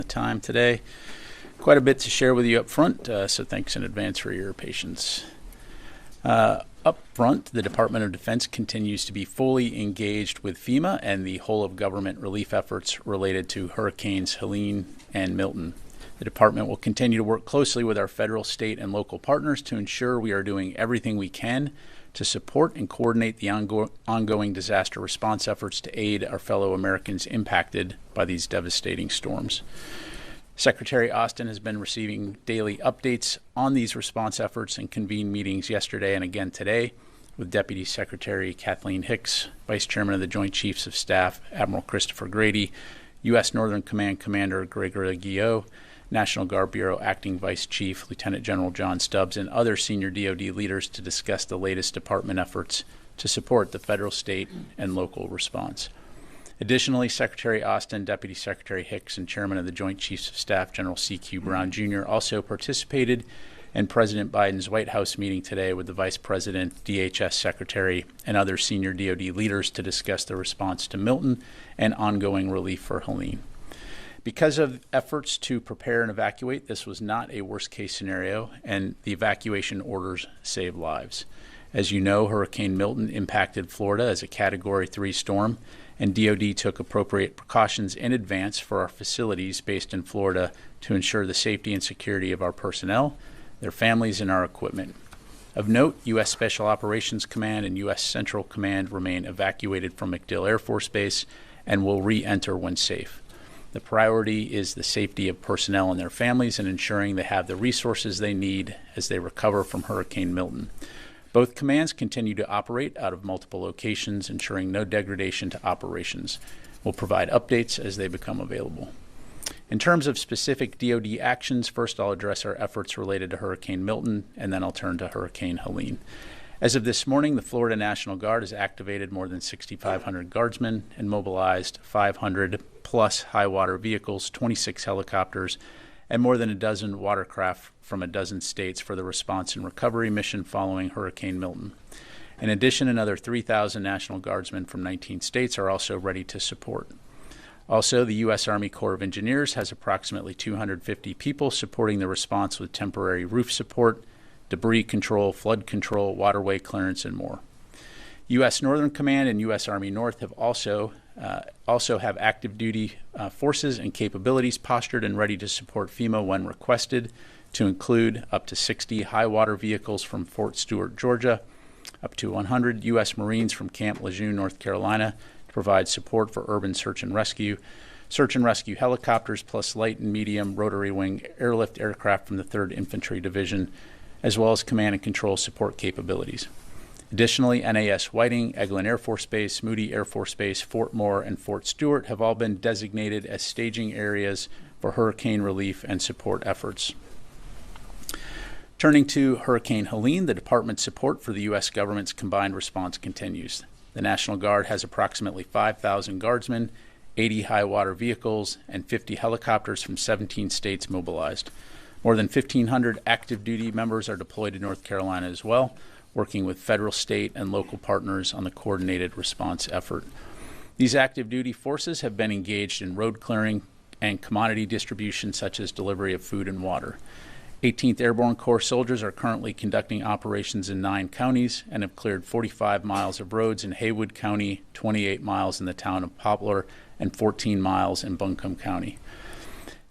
the time today. Quite a bit to share with you up front, so thanks in advance for your patience. Up front, the Department of Defense continues to be fully engaged with FEMA and the whole of government relief efforts related to Hurricanes Helene and Milton. The department will continue to work closely with our federal, state, and local partners to ensure we are doing everything we can to support and coordinate the ongoing disaster response efforts to aid our fellow Americans impacted by these devastating storms. Secretary Austin has been receiving daily updates on these response efforts and convened meetings yesterday and again today with Deputy Secretary Kathleen Hicks, Vice Chairman of the Joint Chiefs of Staff Admiral Christopher Grady, U.S. Northern Command Commander Gregory Guillot, National Guard Bureau Acting Vice Chief Lieutenant General John Stubbs, and other senior DOD leaders to discuss the latest department efforts to support the federal, state, and local response. Additionally, Secretary Austin, Deputy Secretary Hicks, and Chairman of the Joint Chiefs of Staff General C.Q. Brown Jr. also participated in President Biden's White House meeting today with the Vice President, DHS Secretary, and other senior DOD leaders to discuss the response to Milton and ongoing relief for Helene. Because of efforts to prepare and evacuate, this was not a worst-case scenario, and the evacuation orders saved lives. As you know, Hurricane Milton impacted Florida as a Category 3 storm, and DOD took appropriate precautions in advance for our facilities based in Florida to ensure the safety and security of our personnel, their families, and our equipment. Of note, U.S. Special Operations Command and U.S. Central Command remain evacuated from MacDill Air Force Base and will re-enter when safe. The priority is the safety of personnel and their families and ensuring they have the resources they need as they recover from Hurricane Milton. Both commands continue to operate out of multiple locations, ensuring no degradation to operations. We'll provide updates as they become available. In terms of specific DOD actions, first I'll address our efforts related to Hurricane Milton, and then I'll turn to Hurricane Helene. As of this morning, the Florida National Guard has activated more than 6,500 guardsmen and mobilized 500-plus high-water vehicles, 26 helicopters, and more than a dozen watercraft from a dozen states for the response and recovery mission following Hurricane Milton. In addition, another 3,000 National Guardsmen from 19 states are also ready to support. Also, the U.S. Army Corps of Engineers has approximately 250 people supporting the response with temporary roof support, debris control, flood control, waterway clearance, and more. U.S. Northern Command and U.S. Army North have also have active duty forces and capabilities postured and ready to support FEMA when requested, to include up to 60 high water vehicles from Fort Stewart, Georgia, up to 100 U.S. Marines from Camp Lejeune, North Carolina, to provide support for urban search and rescue helicopters, plus light and medium rotary wing airlift aircraft from the 3rd Infantry Division, as well as command and control support capabilities. Additionally, NAS Whiting, Eglin Air Force Base, Moody Air Force Base, Fort Moore, and Fort Stewart have all been designated as staging areas for hurricane relief and support efforts. Turning to Hurricane Helene, the department's support for the U.S. government's combined response continues. The National Guard has approximately 5,000 guardsmen, 80 high-water vehicles, and 50 helicopters from 17 states mobilized. More than 1,500 active duty members are deployed to North Carolina as well, working with federal, state, and local partners on the coordinated response effort. These active duty forces have been engaged in road clearing and commodity distribution, such as delivery of food and water. 18th Airborne Corps soldiers are currently conducting operations in 9 counties and have cleared 45 miles of roads in Haywood County, 28 miles in the town of Poplar, and 14 miles in Buncombe County.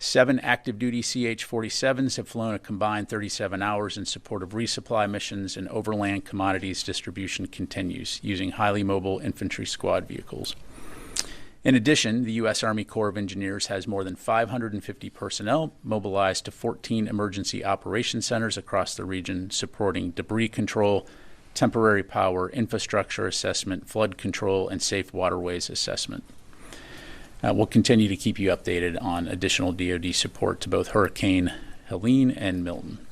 7 active duty CH-47s have flown a combined 37 hours in support of resupply missions, and overland commodities distribution continues using highly mobile infantry squad vehicles. In addition, the U.S. Army Corps of Engineers has more than 550 personnel mobilized to 14 emergency operation centers across the region, supporting debris control, temporary power, infrastructure assessment, flood control, and safe waterways assessment. We'll continue to keep you updated on additional DoD support to both Hurricane Helene and Milton.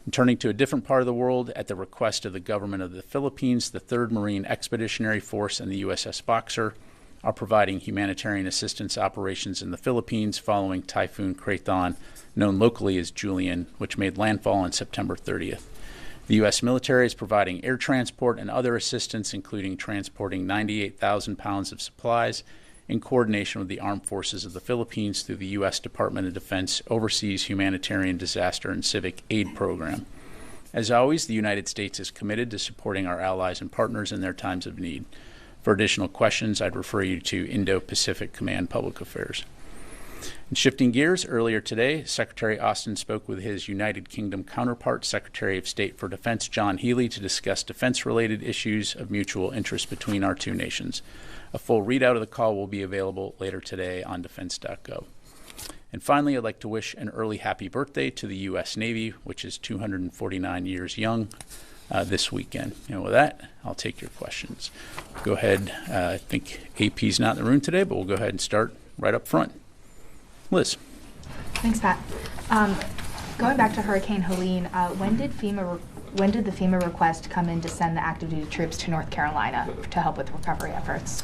And turning to a different part of the world, at the request of the government of the Philippines, the 3rd Marine Expeditionary Force and the USS Boxer are providing humanitarian assistance operations in the Philippines following Typhoon Krathon, known locally as Julian, which made landfall on September 30th. The U.S. military is providing air transport and other assistance, including transporting 98,000 pounds of supplies in coordination with the Armed Forces of the Philippines through the U.S. Department of Defense Overseas Humanitarian Disaster and Civic Aid Program. As always, the United States is committed to supporting our allies and partners in their times of need. For additional questions, I'd refer you to Indo-Pacific Command Public Affairs. And shifting gears, earlier today, Secretary Austin spoke with his United Kingdom counterpart, Secretary of State for Defense John Healey, to discuss defense-related issues of mutual interest between our two nations. A full readout of the call will be available later today on defense.gov. And finally, I'd like to wish an early happy birthday to the U.S. Navy, which is 249 years young this weekend. And with that, I'll take your questions. Go ahead. I think AP's not in the room today, but we'll go ahead and start right up front. Liz. Thanks, Pat. Going back to Hurricane Helene, when did the FEMA request come in to send the active duty troops to North Carolina to help with recovery efforts?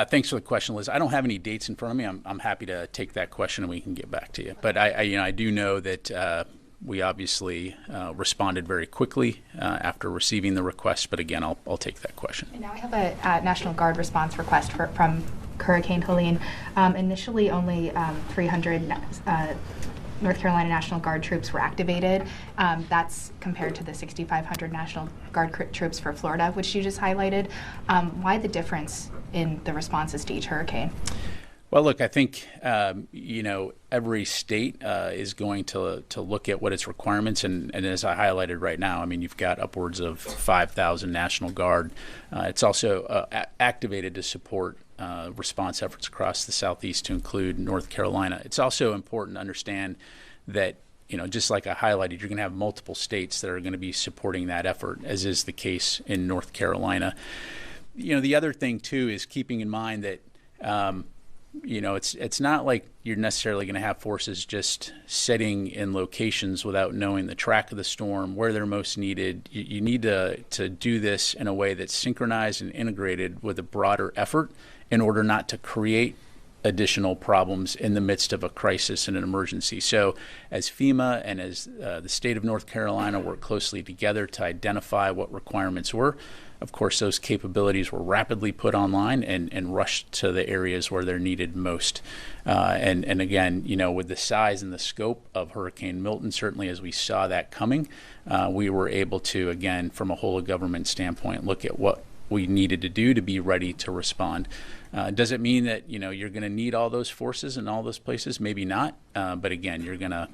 Thanks for the question, Liz. I don't have any dates in front of me. I'm happy to take that question and we can get back to you. But I do know that we obviously responded very quickly after receiving the request. But again, I'll take that question. And now I have a National Guard response request from Hurricane Helene. Initially, only 300 North Carolina National Guard troops were activated. That's compared to the 6,500 National Guard troops for Florida, which you just highlighted. Why the difference in the responses to each hurricane? Well, look, I think, every state is going to look at what its requirements, and as I highlighted right now, I mean, you've got upwards of 5,000 National Guard. It's also activated to support response efforts across the Southeast to include North Carolina. It's also important to understand that, just like I highlighted, you're going to have multiple states that are going to be supporting that effort, as is the case in North Carolina. The other thing, too, is keeping in mind that, it's not like you're necessarily going to have forces just sitting in locations without knowing the track of the storm, where they're most needed. You need to do this in a way that's synchronized and integrated with a broader effort in order not to create additional problems in the midst of a crisis and an emergency. So as FEMA and as the state of North Carolina work closely together to identify what requirements were, of course, those capabilities were rapidly put online and rushed to the areas where they're needed most. And again, with the size and the scope of Hurricane Milton, certainly as we saw that coming, we were able to, again, from a whole of government standpoint, look at what we needed to do to be ready to respond. Does it mean that, you're going to need all those forces in all those places? Maybe not. But again, you're going to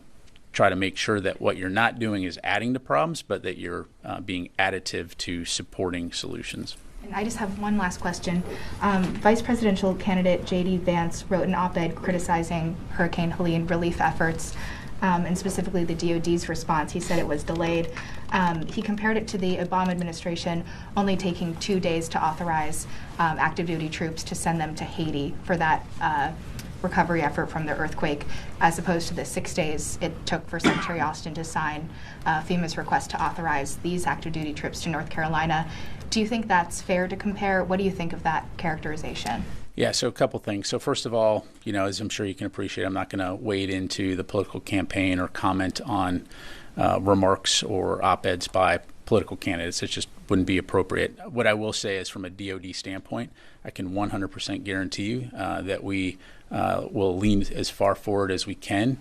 try to make sure that what you're not doing is adding to problems, but that you're being additive to supporting solutions. And I just have one last question. Vice presidential candidate J.D. Vance wrote an op-ed criticizing Hurricane Helene relief efforts, and specifically the DOD's response. He said it was delayed. He compared it to the Obama administration only taking 2 days to authorize active duty troops to send them to Haiti for that recovery effort from the earthquake, as opposed to the 6 days it took for Secretary Austin to sign FEMA's request to authorize these active duty trips to North Carolina. Do you think that's fair to compare? What do you think of that characterization? Yeah, so a couple things. So first of all, as I'm sure you can appreciate, I'm not going to wade into the political campaign or comment on remarks or op-eds by political candidates. It just wouldn't be appropriate. What I will say is, from a DOD standpoint, I can 100% guarantee you that we will lean as far forward as we can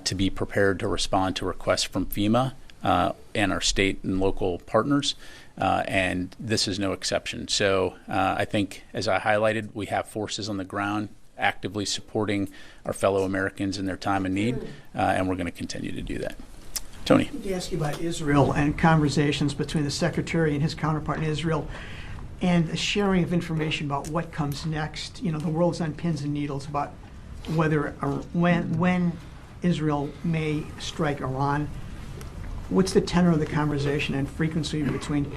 to be prepared to respond to requests from FEMA and our state and local partners. And this is no exception. So I think, as I highlighted, we have forces on the ground actively supporting our fellow Americans in their time of need, and we're going to continue to do that. Tony. I need to ask you about Israel and conversations between the Secretary and his counterpart in Israel, and the sharing of information about what comes next. The world's on pins and needles about whether or when Israel may strike Iran. What's the tenor of the conversation and frequency between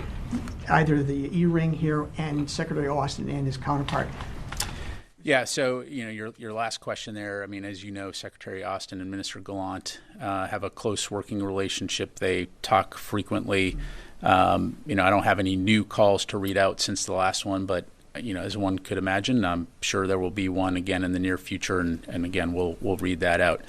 either the E-ring here and Secretary Austin and his counterpart? Yeah, so your last question there. I mean, as you know, Secretary Austin and Minister Gallant have a close working relationship. They talk frequently. I don't have any new calls to read out since the last one, but as one could imagine, I'm sure there will be one again in the near future, and again, we'll read that out.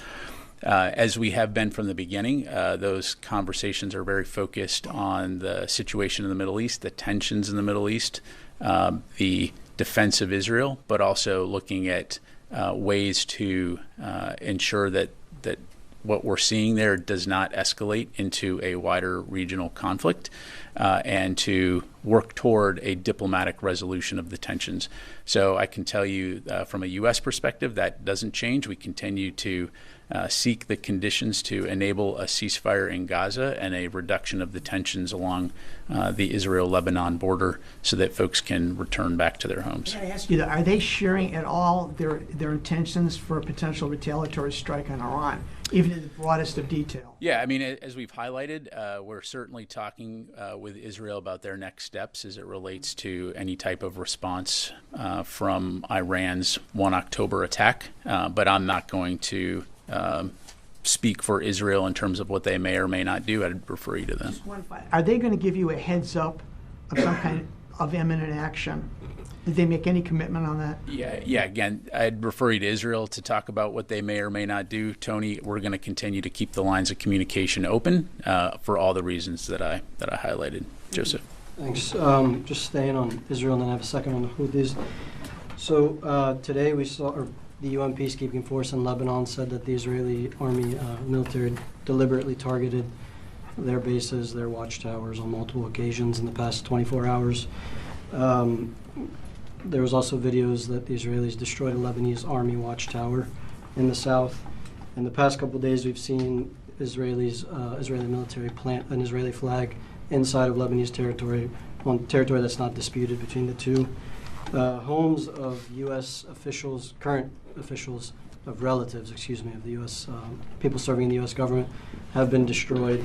As we have been from the beginning, those conversations are very focused on the situation in the Middle East, the tensions in the Middle East, the defense of Israel, but also looking at ways to ensure that what we're seeing there does not escalate into a wider regional conflict, and to work toward a diplomatic resolution of the tensions. So I can tell you from a U.S. perspective, that doesn't change. We continue to seek the conditions to enable a ceasefire in Gaza and a reduction of the tensions along the Israel-Lebanon border so that folks can return back to their homes. Can I ask you that? Are they sharing at all their intentions for a potential retaliatory strike on Iran, even in the broadest of detail? Yeah, I mean, as we've highlighted, we're certainly talking with Israel about their next steps as it relates to any type of response from Iran's 1 October attack. But I'm not going to speak for Israel in terms of what they may or may not do. I'd refer you to them. Are they going to give you a heads up of some kind of imminent action? Did they make any commitment on that? Yeah. Again, I'd refer you to Israel to talk about what they may or may not do. Tony, we're going to continue to keep the lines of communication open for all the reasons that I highlighted. Joseph. Thanks. Just staying on Israel, and then I have a second on the Houthis. So today we saw the UN peacekeeping force in Lebanon said that the Israeli army military deliberately targeted their bases, their watchtowers on multiple occasions in the past 24 hours. There was also videos that the Israelis destroyed a Lebanese army watchtower in the south. In the past couple of days, we've seen Israeli military plant an Israeli flag inside of Lebanese territory, on territory that's not disputed between the two. Homes of U.S. officials, current officials, of relatives, of the U.S. People serving in the U.S. government have been destroyed.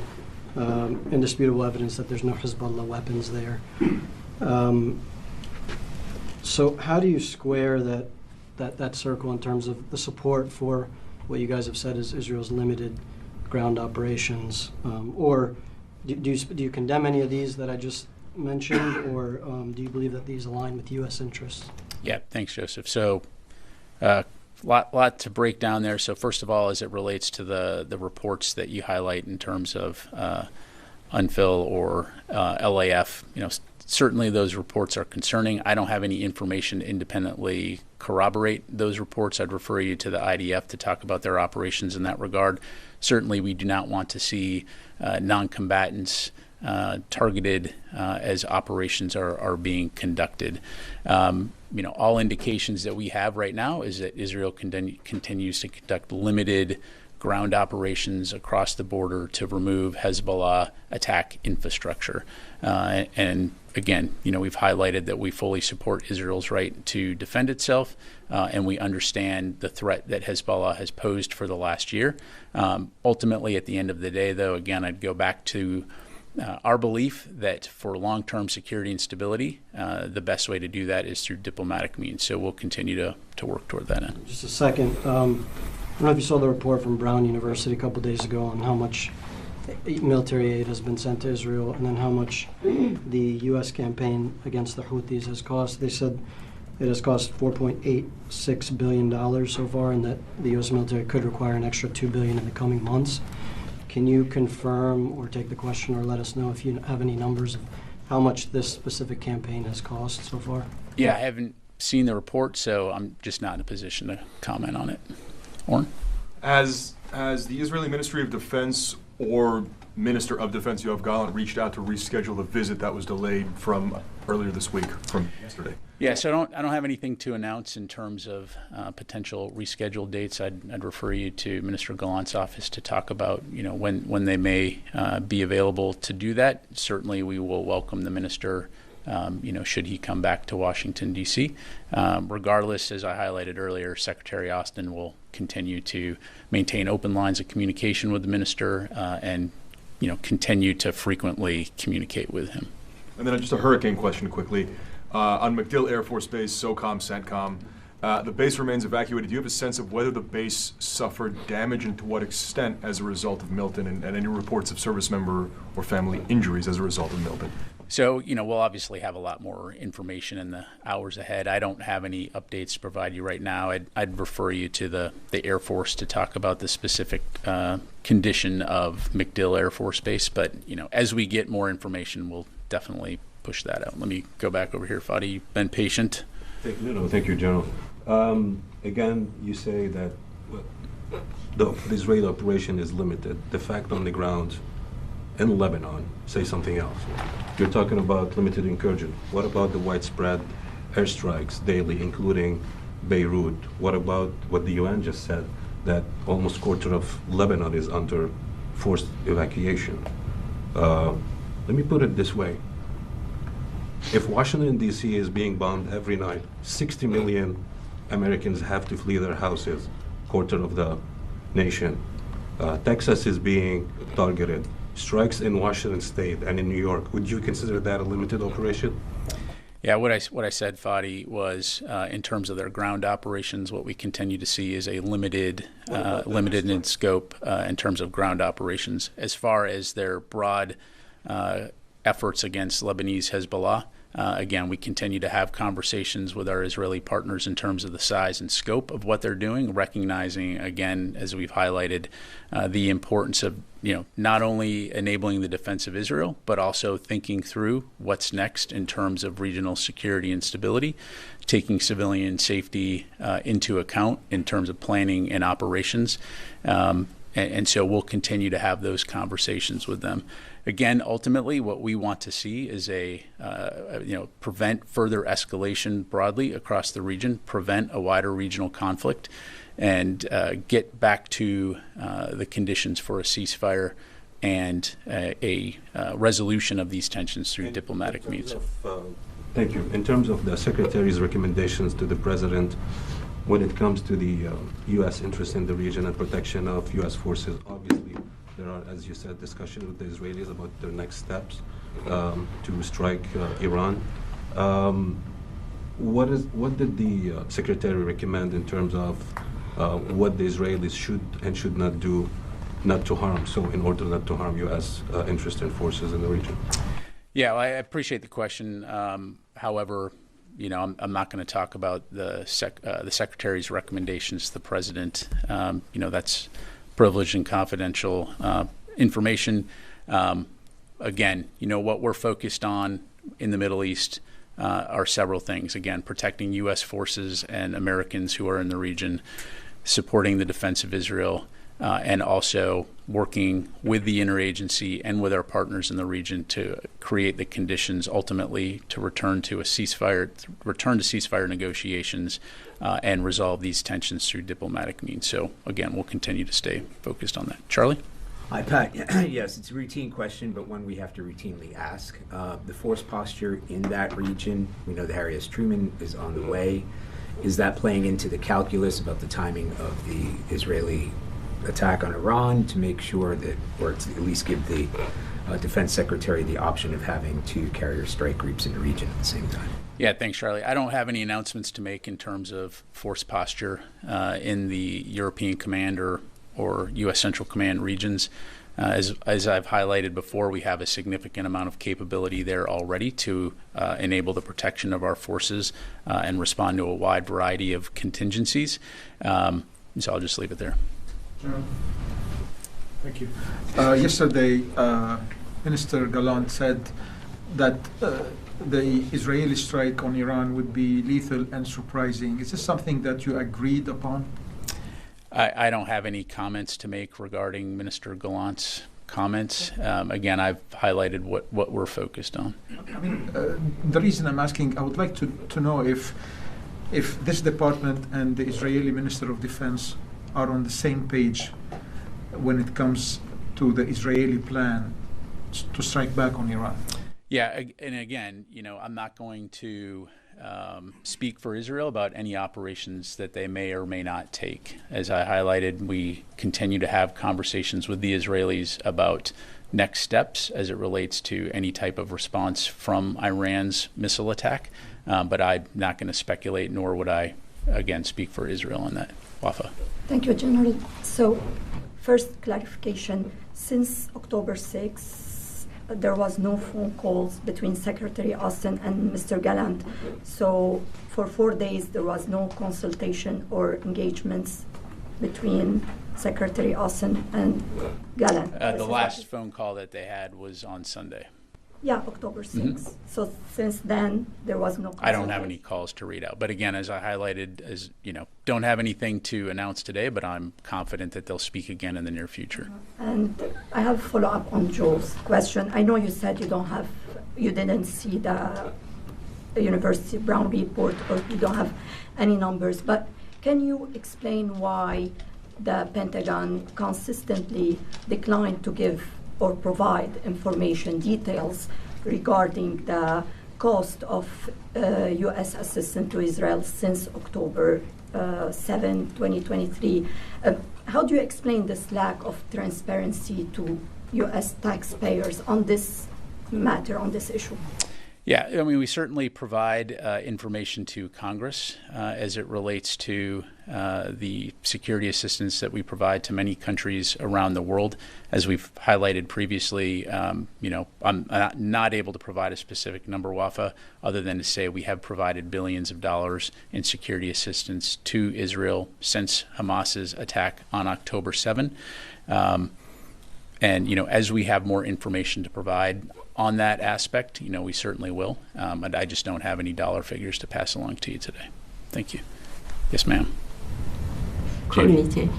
Indisputable evidence that there's no Hezbollah weapons there. So how do you square that circle in terms of the support for what you guys have said is Israel's limited ground operations? Or do you condemn any of these that I just mentioned, or do you believe that these align with U.S. interests? Yeah, thanks, Joseph. So lot to break down there. So first of all, as it relates to the reports that you highlight in terms of UNFIL or LAF, certainly those reports are concerning. I don't have any information to independently corroborate those reports. I'd refer you to the IDF to talk about their operations in that regard. Certainly we do not want to see non-combatants targeted as operations are being conducted. All indications that we have right now is that Israel continues to conduct limited ground operations across the border to remove Hezbollah attack infrastructure. And again, we've highlighted that we fully support Israel's right to defend itself, and we understand the threat that Hezbollah has posed for the last year. Ultimately, at the end of the day, though, again, I'd go back to our belief that for long-term security and stability, the best way to do that is through diplomatic means. So we'll continue to work toward that end. Just a second. I don't know if you saw the report from Brown University a couple days ago on how much military aid has been sent to Israel and then how much the U.S. campaign against the Houthis has cost. They said it has cost $4.86 billion so far, and that the U.S. military could require an extra $2 billion in the coming months. Can you confirm or take the question or let us know if you have any numbers of how much this specific campaign has cost so far? Yeah, I haven't seen the report, so I'm just not in a position to comment on it. Oren? Has the Israeli Ministry of Defense or Minister of Defense Yoav Gallant reached out to reschedule the visit that was delayed from earlier this week, from yesterday? Yeah, so I don't have anything to announce in terms of potential rescheduled dates. I'd refer you to Minister Gallant's office to talk about when they may be available to do that. Certainly, we will welcome the minister. Should he come back to Washington, D.C. Regardless, as I highlighted earlier, Secretary Austin will continue to maintain open lines of communication with the minister and continue to frequently communicate with him. And then just a hurricane question quickly. On MacDill Air Force Base, SOCOM, CENTCOM, the base remains evacuated. Do you have a sense of whether the base suffered damage and to what extent as a result of Milton, and any reports of service member or family injuries as a result of Milton? So, we'll obviously have a lot more information in the hours ahead. I don't have any updates to provide you right now. I'd refer you to the Air Force to talk about the specific condition of MacDill Air Force Base. But, as we get more information, we'll definitely push that out. Let me go back over here, Fadi. You've been patient. Thank you, General. Again, you say that the Israeli operation is limited. The fact on the ground in Lebanon say something else. You're talking about limited incursion. What about the widespread airstrikes daily, including Beirut? What about what the UN just said, that almost quarter of Lebanon is under forced evacuation? Let me put it this way. If Washington, D.C. is being bombed every night, 60 million Americans have to flee their houses, quarter of the nation. Texas is being targeted. Strikes in Washington State and in New York. Would you consider that a limited operation? Yeah, what I said, Fadi, was in terms of their ground operations, what we continue to see is a limited in scope in terms of ground operations. As far as their broad efforts against Lebanese Hezbollah, again, we continue to have conversations with our Israeli partners in terms of the size and scope of what they're doing, recognizing, again, as we've highlighted, the importance of not only enabling the defense of Israel, but also thinking through what's next in terms of regional security and stability, taking civilian safety into account in terms of planning and operations. And so we'll continue to have those conversations with them. Again, ultimately, what we want to see is prevent further escalation broadly across the region, prevent a wider regional conflict, and get back to the conditions for a ceasefire and a resolution of these tensions through diplomatic means. Thank you. In terms of the Secretary's recommendations to the President, when it comes to the U.S. interest in the region and protection of U.S. forces, obviously there are, as you said, discussions with the Israelis about their next steps to strike Iran. What did the Secretary recommend in terms of what the Israelis should and should not do, not to harm, so in order not to harm U.S. interest and forces in the region? Yeah, well, I appreciate the question. However, I'm not going to talk about the Secretary's recommendations to the President. That's privileged and confidential information. Again, what we're focused on in the Middle East are several things. Again, protecting U.S. forces and Americans who are in the region, supporting the defense of Israel, and also working with the interagency and with our partners in the region to create the conditions ultimately to return to ceasefire negotiations and resolve these tensions through diplomatic means. So again, we'll continue to stay focused on that. Charlie? Hi, Pat. Yes, it's a routine question, but one we have to routinely ask. The force posture in that region, we know the Harry S. Truman is on the way. Is that playing into the calculus about the timing of the Israeli attack on Iran to make sure that, or to at least give the Defense Secretary the option of having two carrier strike groups in the region at the same time? Yeah, thanks, Charlie. I don't have any announcements to make in terms of force posture in the European Command or U.S. Central Command regions. As I've highlighted before, we have a significant amount of capability there already to enable the protection of our forces and respond to a wide variety of contingencies. So I'll just leave it there. Thank you. Yesterday, Minister Gallant said that the Israeli strike on Iran would be lethal and surprising. Is this something that you agreed upon? I don't have any comments to make regarding Minister Gallant's comments. Again, I've highlighted what we're focused on. I mean, the reason I'm asking, I would like to know if this department and the Israeli Minister of Defense are on the same page when it comes to the Israeli plan to strike back on Iran. Yeah, and again, I'm not going to speak for Israel about any operations that they may or may not take. As I highlighted, we continue to have conversations with the Israelis about next steps as it relates to any type of response from Iran's missile attack. But I'm not going to speculate, nor would I, again, speak for Israel on that. Wafa. Thank you, General. So, first clarification, since October 6th, there was no phone calls between Secretary Austin and Mr. Gallant. So, for 4 days, there was no consultation or engagements between Secretary Austin and Gallant. The last phone call that they had was on Sunday. Yeah, October 6th. So since then, there was no. I don't have any calls to read out. But again, as I highlighted, don't have anything to announce today, but I'm confident that they'll speak again in the near future. And I have a follow-up on Joe's question. I know you said you didn't see the University Brown report, or you don't have any numbers, but can you explain why the Pentagon consistently declined to give or provide information details regarding the cost of U.S. assistance to Israel since October 7, 2023? How do you explain this lack of transparency to U.S. taxpayers on this matter, on this issue? Yeah, I mean, we certainly provide information to Congress as it relates to the security assistance that we provide to many countries around the world. As we've highlighted previously, I'm not able to provide a specific number, Wafa, other than to say we have provided billions of dollars in security assistance to Israel since Hamas's attack on October 7. And, as we have more information to provide on that aspect, we certainly will. And I just don't have any dollar figures to pass along to you today. Thank you. Yes, ma'am. Committee.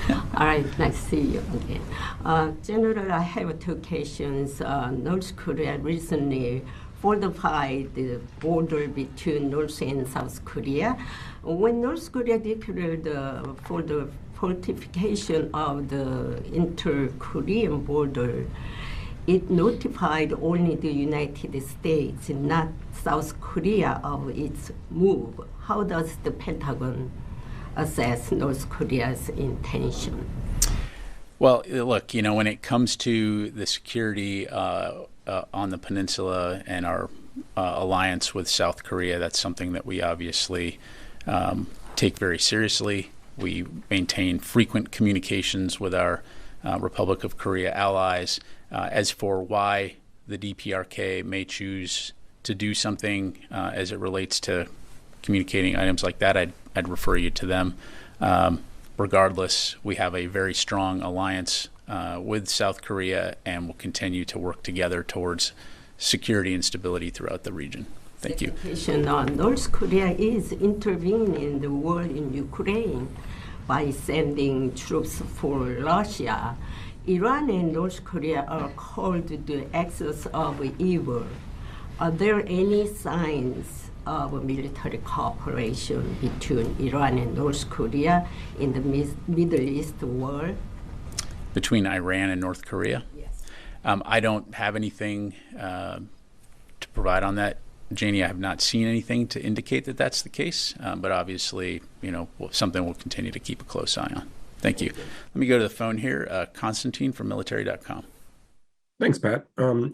All right, nice to see you again. General, I have two questions. North Korea recently fortified the border between North and South Korea. When North Korea declared for the fortification of the inter-Korean border, it notified only the United States, not South Korea, of its move. How does the Pentagon assess North Korea's intention? Well, look, when it comes to the security on the peninsula and our alliance with South Korea, that's something that we obviously take very seriously. We maintain frequent communications with our Republic of Korea allies. As for why the DPRK may choose to do something as it relates to communicating items like that, I'd refer you to them. Regardless, we have a very strong alliance with South Korea and will continue to work together towards security and stability throughout the region. Thank you. North Korea is intervening in the war in Ukraine by sending troops for Russia. Iran and North Korea are called the axis of evil. Are there any signs of military cooperation between Iran and North Korea in the Middle East war? Between Iran and North Korea? Yes. I don't have anything to provide on that. Janie, I have not seen anything to indicate that that's the case, but obviously, something we'll continue to keep a close eye on. Thank you. Let me go to the phone here. Constantine from military.com. Thanks, Pat.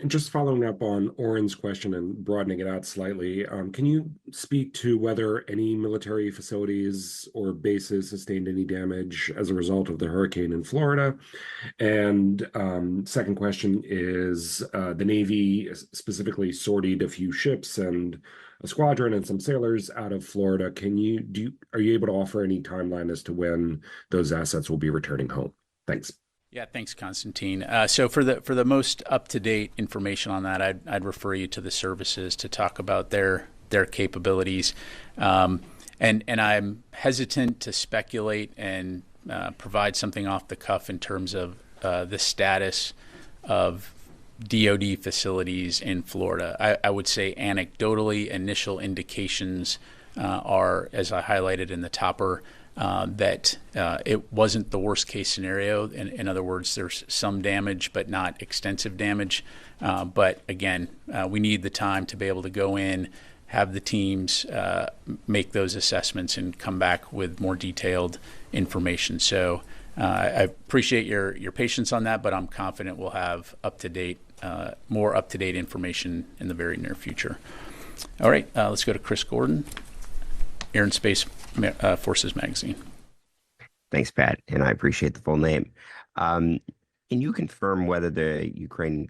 Just following up on Oren's question and broadening it out slightly, can you speak to whether any military facilities or bases sustained any damage as a result of the hurricane in Florida? And second question is, the Navy specifically sortied a few ships and a squadron and some sailors out of Florida. Are you able to offer any timeline as to when those assets will be returning home? Thanks. Yeah, thanks, Constantine. So for the most up-to-date information on that, I'd refer you to the services to talk about their capabilities. And I'm hesitant to speculate and provide something off the cuff in terms of the status of DOD facilities in Florida. I would say anecdotally, initial indications are, as I highlighted in the topper, that it wasn't the worst case scenario. In other words, there's some damage, but not extensive damage. But again, we need the time to be able to go in, have the teams make those assessments and come back with more detailed information. So I appreciate your patience on that, but I'm confident we'll have more up-to-date information in the very near future. All right, let's go to Chris Gordon, Air and Space Forces Magazine. Thanks, Pat, and I appreciate the full name. Can you confirm whether the Ukraine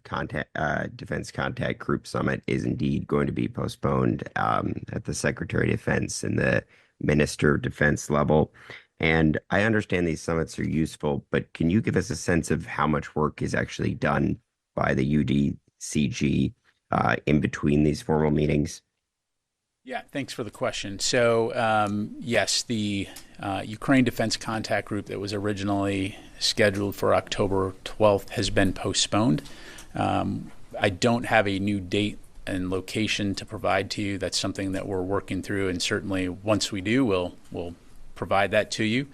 Defense Contact Group Summit is indeed going to be postponed at the Secretary of Defense and the Minister of Defense level? And I understand these summits are useful, but can you give us a sense of how much work is actually done by the CG in between these formal meetings? Yeah, thanks for the question. So, yes, the Ukraine Defense Contact Group that was originally scheduled for October 12th has been postponed. I don't have a new date and location to provide to you. That's something that we're working through, and certainly once we do, we'll provide that to you.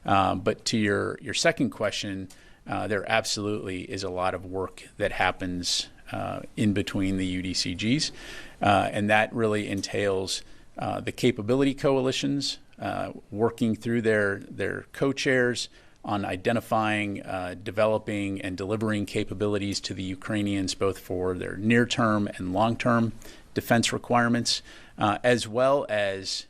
But to your second question, there absolutely is a lot of work that happens in between the UDCGs, and that really entails the capability coalitions working through their co-chairs on identifying, developing, and delivering capabilities to the Ukrainians, both for their near-term and long-term defense requirements, as well as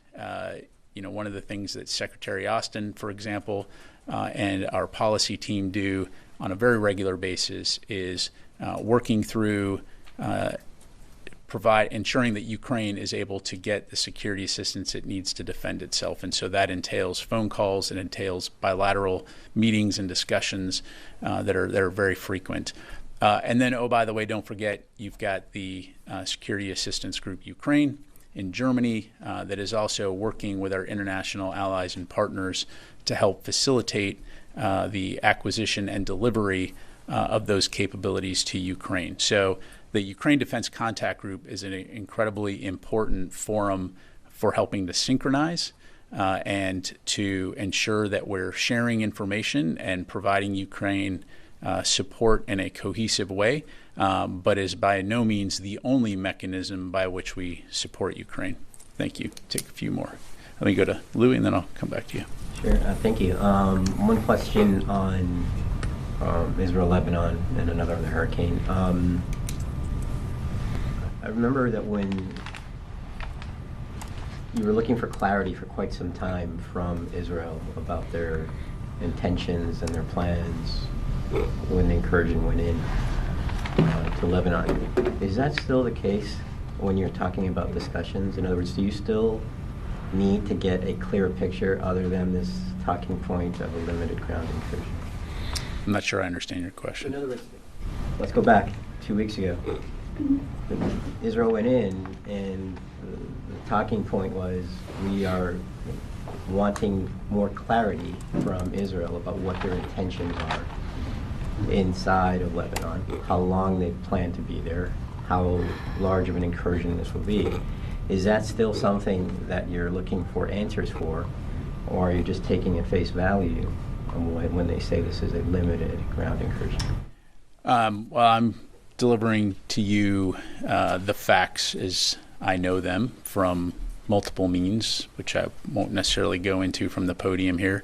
one of the things that Secretary Austin, for example, and our policy team do on a very regular basis is working through ensuring that Ukraine is able to get the security assistance it needs to defend itself. And so that entails phone calls, it entails bilateral meetings and discussions that are very frequent. And then, oh, by the way, don't forget, you've got the Security Assistance Group Ukraine in Germany that is also working with our international allies and partners to help facilitate the acquisition and delivery of those capabilities to Ukraine. So the Ukraine Defense Contact Group is an incredibly important forum for helping to synchronize and to ensure that we're sharing information and providing Ukraine support in a cohesive way, but is by no means the only mechanism by which we support Ukraine. Thank you. Take a few more. Let me go to Louis, and then I'll come back to you. Sure. Thank you. One question on Israel, Lebanon, and another on the hurricane. I remember that when you were looking for clarity for quite some time from Israel about their intentions and their plans when the incursion went in to Lebanon. Is that still the case when you're talking about discussions? In other words, do you still need to get a clearer picture other than this talking point of a limited ground incursion? I'm not sure I understand your question. In other words, let's go back 2 weeks ago. Israel went in, and the talking point was we are wanting more clarity from Israel about what their intentions are inside of Lebanon, how long they plan to be there, how large of an incursion this will be. Is that still something that you're looking for answers for, or are you just taking at face value when they say this is a limited ground incursion? Well, I'm delivering to you the facts as I know them from multiple means, which I won't necessarily go into from the podium here.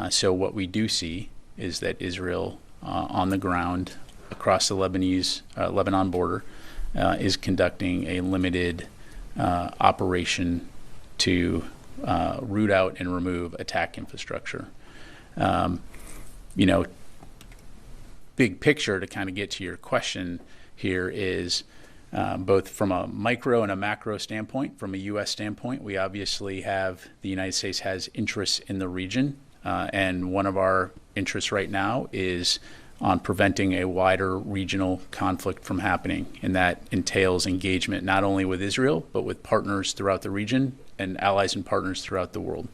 So what we do see is that Israel on the ground across the Lebanon border is conducting a limited operation to root out and remove attack infrastructure. Big picture, to kind of get to your question here, is both from a micro and a macro standpoint. From a U.S. standpoint, we obviously have, the United States has interests in the region, and one of our interests right now is on preventing a wider regional conflict from happening, and that entails engagement not only with Israel, but with partners throughout the region and allies and partners throughout the world.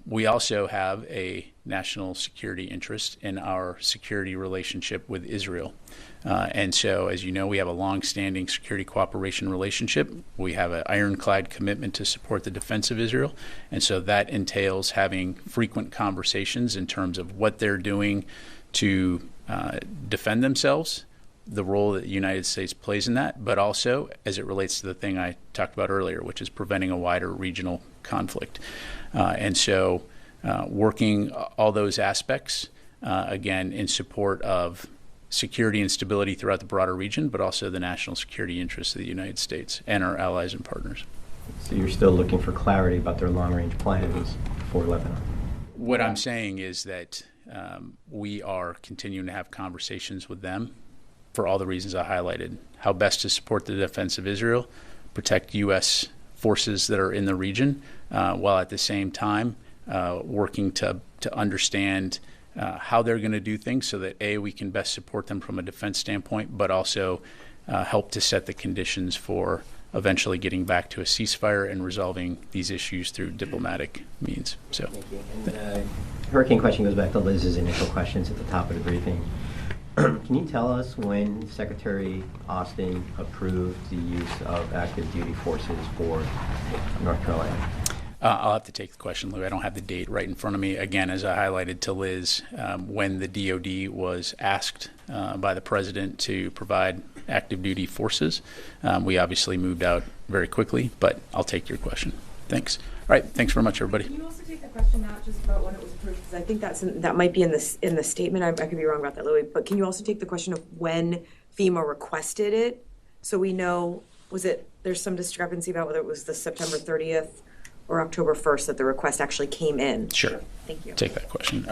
We also have a national security interest in our security relationship with Israel. And so, as you know, we have a long-standing security cooperation relationship. We have an ironclad commitment to support the defense of Israel. And so that entails having frequent conversations in terms of what they're doing to defend themselves, the role that the United States plays in that, but also as it relates to the thing I talked about earlier, which is preventing a wider regional conflict. And so working all those aspects, again, in support of security and stability throughout the broader region, but also the national security interests of the United States and our allies and partners. So you're still looking for clarity about their long-range plans for Lebanon? What I'm saying is that we are continuing to have conversations with them for all the reasons I highlighted. How best to support the defense of Israel, protect U.S. forces that are in the region, while at the same time working to understand how they're going to do things so that, A, we can best support them from a defense standpoint, but also help to set the conditions for eventually getting back to a ceasefire and resolving these issues through diplomatic means. So, thank you. And hurricane question goes back to Liz's initial questions at the top of the briefing. Can you tell us when Secretary Austin approved the use of active duty forces for North Carolina? I'll have to take the question, Lou. I don't have the date right in front of me. Again, as I highlighted to Liz, when the DOD was asked by the president to provide active duty forces, we obviously moved out very quickly, but I'll take your question. Thanks. All right. Thanks very much, everybody. Can you also take the question not just about when it was approved? Because I think that might be in the statement. I could be wrong about that, Louis. But can you also take the question of when FEMA requested it, so we know? There's some discrepancy about whether it was the September 30th or October 1st that the request actually came in? Sure. Thank you. Take that question.